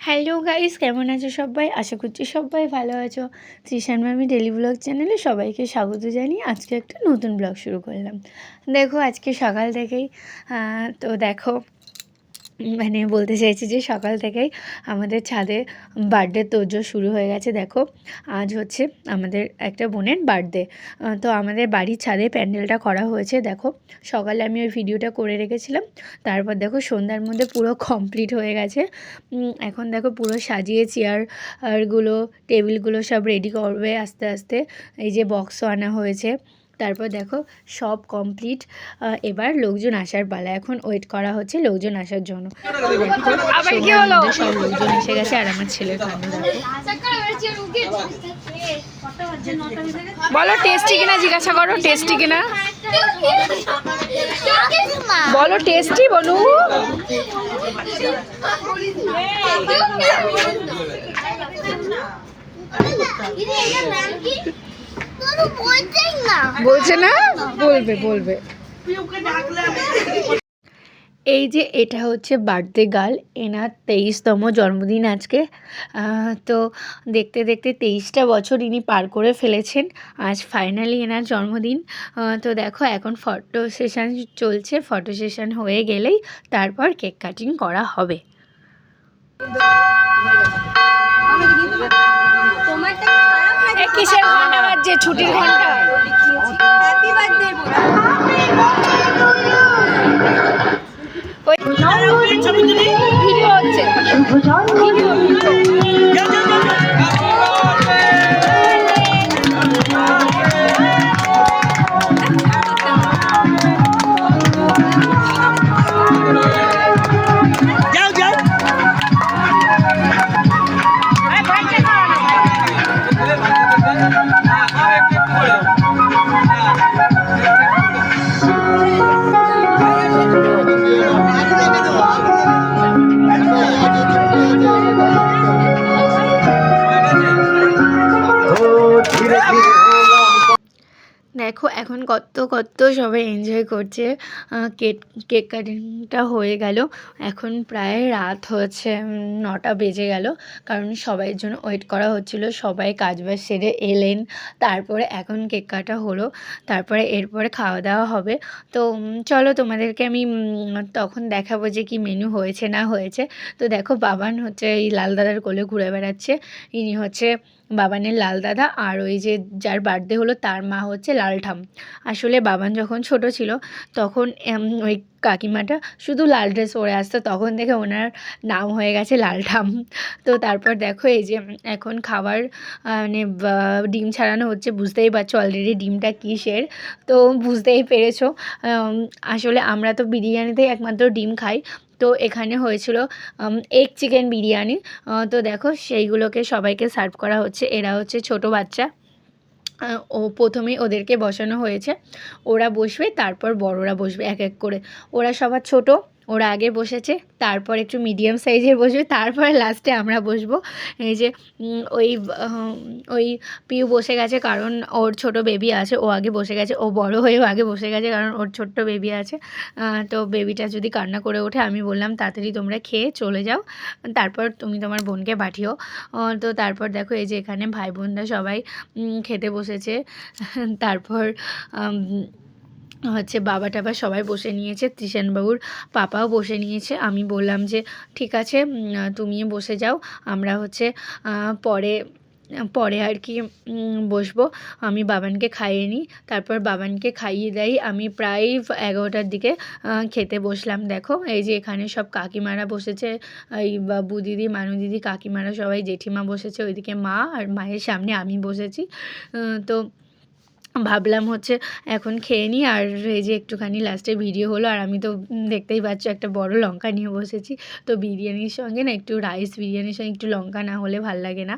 Hello guys, কেমন আছো সবাই? আশা করছি সবাই ভালো আছো। তৃষান মামি ডেলি ব্লগ চ্যানেলে সবাইকে স্বাগত জানিয়ে আজকে একটা নতুন ব্লগ শুরু করলাম। দেখো আজকে সকাল থেকেই তো দেখো বলতে চাইছি যে সকাল থেকেই আমাদের ছাদে বার্থডে তোড়জোড় শুরু হয়ে গেছে। দেখো আজ হচ্ছে আমাদের একটা বোনের বার্থডে, তো আমাদের বাড়ির ছাদে প্যান্ডেলটা করা হয়েছে। দেখো সকালে আমি ওই ভিডিওটা করে রেখেছিলাম, তারপর দেখো সন্ধ্যার মধ্যে পুরো কমপ্লিট হয়ে গেছে। এখন দেখো পুরো সাজিয়ে চেয়ারগুলো টেবিলগুলো সব রেডি করবে আস্তে আস্তে। এই যে বক্সও আনা হয়েছে, তারপর দেখো সব কমপ্লিট। এবার লোকজন আসার পালা, এখন ওয়েট করা হচ্ছে লোকজন আসার জন্য। সব লোকজন এসে গেছে আর আমার ছেলের কান্না দেখো। বলো টেস্টি কিনা, জিজ্ঞাসা করো টেস্টি কিনা, বলো টেস্টি বলু। বলছে না, বলবে। এই যে এটা হচ্ছে বার্থডে গার্ল, এনার 23তম জন্মদিন আজকে। তো দেখতে দেখতে 23টা বছর ইনি পার করে ফেলেছেন। আজ ফাইনালি এনার জন্মদিন। তো দেখো এখন ফটো সেশন চলছে, ফটো সেশন হয়ে গেলেই তারপর কেক কাটিং করা হবে। কিসের ঘন্টা বাজছে? ছুটির ঘন্টা। ভিডিও হচ্ছে। দেখো এখন কত সবাই এনজয় করছে। কেক কাটিংটা হয়ে গেল, এখন প্রায় রাত হচ্ছে 9টা বেজে গেল, কারণ সবাইয়ের জন্য ওয়েট করা হচ্ছিল। সবাই কাজবাজ সেরে এলেন, তারপরে এখন কেক কাটা হলো, তারপরে এরপরে খাওয়া দাওয়া হবে। তো চলো তোমাদেরকে আমি তখন দেখাবো যে কি মেনু হয়েছে না হয়েছে। তো দেখো বাবান হচ্ছে এই লাল দাদার কোলে ঘুরে বেড়াচ্ছে, ইনি হচ্ছে বাবানের লাল দাদা। আর ওই যে যার বার্থডে হলো তার মা হচ্ছে লালঠাম। আসলে বাবান যখন ছোট ছিল তখন ওই কাকিমাটা শুধু লাল ড্রেস পরে আসতো, তখন থেকে ওনার নাম হয়ে গেছে লালঠাম। তো তারপর দেখো এই যে এখন খাবার ডিম ছাড়ানো হচ্ছে। বুঝতেই পারছো অলরেডি ডিমটা কিসের, তো বুঝতেই পেরেছো। আসলে আমরা তো বিরিয়ানিতেই একমাত্র ডিম খাই, তো এখানে হয়েছিল এগ চিকেন বিরিয়ানি। তো দেখো সেইগুলোকে সবাইকে সার্ভ করা হচ্ছে। এরা হচ্ছে ছোট বাচ্চা, প্রথমেই ওদেরকে বসানো হয়েছে, ওরা বসবে, তারপর বড়রা বসবে এক এক করে। ওরা সবার ছোট, ওরা আগে বসেছে, তারপর একটু মিডিয়াম সাইজের বসবে, তারপরে লাস্টে আমরা বসবো। এই যে ওই পিউ বসে গেছে, কারণ ওর ছোট বেবি আছে, ও আগে বসে গেছে। ও বড় হয়েও আগে বসে গেছে, কারণ ওর ছোট্ট বেবি আছে। তো বেবিটা যদি কান্না করে ওঠে, আমি বললাম তাড়াতাড়ি তোমরা খেয়ে চলে যাও, তারপর তুমি তোমার বোনকে পাঠিও। তো তারপর দেখো এই যে এখানে ভাই বোনরা সবাই খেতে বসেছে। তারপর হচ্ছে বাবা টাবা সবাই বসে নিয়েছে, তৃষানবাবুর পাপাও বসে নিয়েছে। আমি বললাম যে ঠিক আছে তুমিও বসে যাও, আমরা হচ্ছে পরে পরে আর কি বসবো। আমি বাবানকে খাইয়ে নিই, তারপর বাবানকে খাইয়ে দেই। আমি প্রায় 11টার দিকে খেতে বসলাম। দেখো এই যে এখানে সব কাকিমারা বসেছে, এই বাবু দিদি, মানু দিদি, কাকিমারা সবাই, জেঠিমা বসেছে, ওইদিকে মা, আর মায়ের সামনে আমি বসেছি। তো ভাবলাম হচ্ছে এখন খেয়ে নিই, আর এই যে একটুখানি লাস্টে ভিডিও হলো। আর আমি তো দেখতেই পাচ্ছ একটা বড় লঙ্কা নিয়ে বসেছি। তো বিরিয়ানির সঙ্গে না একটু রাইস, বিরিয়ানির সঙ্গে একটু লঙ্কা না হলে ভাল লাগে না।